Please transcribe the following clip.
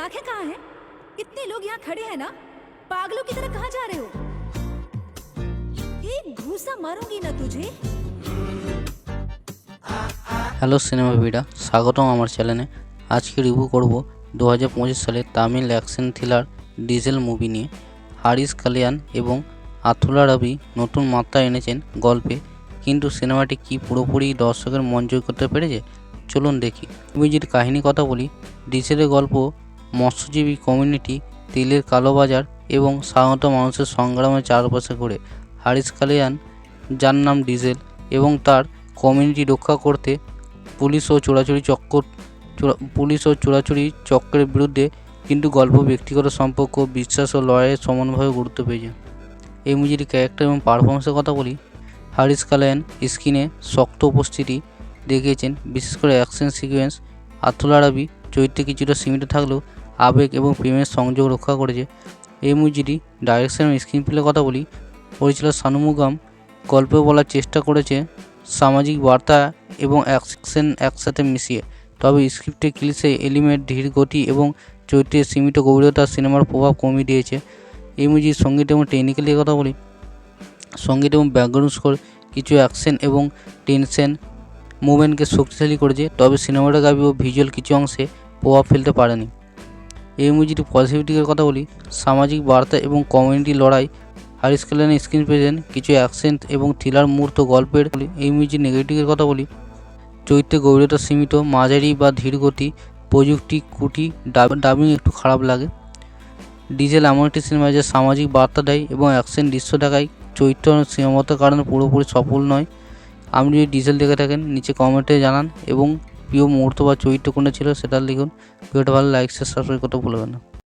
आंखें कहाँ हैं? इतने लोग यहाँ खड़े हैं ना, पागलों की तरह कहाँ जा रहे हो? एक घूसा मारूंगी ना तुझे। হ্যালো সিনেমাভিরা, স্বাগতম আমার চ্যানেলে। আজকে রিভিউ করব 2025 সালে Tamil action thriller diesel movie নিয়ে। হারিস কালিয়ান এবং আথুলা রাবি নতুন মাত্রা এনেছেন গল্পে, কিন্তু সিনেমাটি কি পুরোপুরি দর্শকের মন জয় করতে পেরেছে? চলুন দেখি। মুভির কাহিনী কথা বলি। ডিজেলের গল্প মৎস্যজীবী কমিউনিটি, তেলের কালোবাজার এবং সাধারণত মানুষের সংগ্রামের চারপাশে ঘুরে। হারিস কালিয়ান, যার নাম ডিজেল, এবং তার কমিউনিটি রক্ষা করতে পুলিশ ও চোরাচুরি চক্রের বিরুদ্ধে, কিন্তু গল্প ব্যক্তিগত সম্পর্ক, বিশ্বাস ও লড়াইয়ের সমানভাবে গুরুত্ব পেয়েছে। এই মুভির ক্যারেক্টার এবং পারফরমেন্সের কথা বলি। হারিস কালিয়ান স্ক্রিনে শক্ত উপস্থিতি দেখিয়েছেন, বিশেষ করে অ্যাকশন সিকোয়েন্স। আথুলা রাবি চরিত্রে কিছুটা সীমিত থাকলেও আবেগ এবং প্রেমের সংযোগ রক্ষা করেছে। এই মুভিটি ডাইরেকশন এবং স্ক্রিন প্লের কথা বলি। পরিচালক শানুমুগাম গল্প বলার চেষ্টা করেছে সামাজিক বার্তা এবং অ্যাকশন একসাথে মিশিয়ে, তবে স্ক্রিপ্টে ক্লিশে এলিমেন্ট, ধীর গতি এবং চরিত্রের সীমিত গভীরতা সিনেমার প্রভাব কমিয়ে দিয়েছে। এই মুভির সঙ্গীত এবং টেকনিক্যালের কথা বলি। সঙ্গীত এবং ব্যাকগ্রাউন্ড স্কোর কিছু অ্যাকশন এবং টেনশন মুভমেন্টকে শক্তিশালী করেছে, তবে সিনেমাটোগ্রাফি ও ভিজুয়াল কিছু অংশে প্রভাব ফেলতে পারেনি। এই মুভিটি পজিটিভের কথা বলি। সামাজিক বার্তা এবং কমিউনিটি লড়াই। হারিস কালিয়ানের স্ক্রিন প্রেজেন্ট, কিছু অ্যাকশন এবং থ্রিলার মুহূর্ত গল্পের। এই মুভির নেগেটিভের কথা বলি। চরিত্রের গভীরতা সীমিত, মাঝারি বা ধীর গতি, প্রযুক্তি কুটি, ডাবিং একটু খারাপ লাগে। ডিজেল এমন একটি সিনেমা যা সামাজিক বার্তা দেয় এবং অ্যাকশন দৃশ্য দেখায়, চরিত্র সীমাবদ্ধতার কারণে পুরোপুরি সফল নয়। আপনি যদি ডিজেল দেখে থাকেন নিচে কমেন্টে জানান, এবং প্রিয় মুহূর্ত বা চরিত্র কোনটা ছিল সেটা লিখুন। ভিডিওটা ভালো লাইক শেয়ার সাবস্ক্রাইব করতে ভুলবেন না।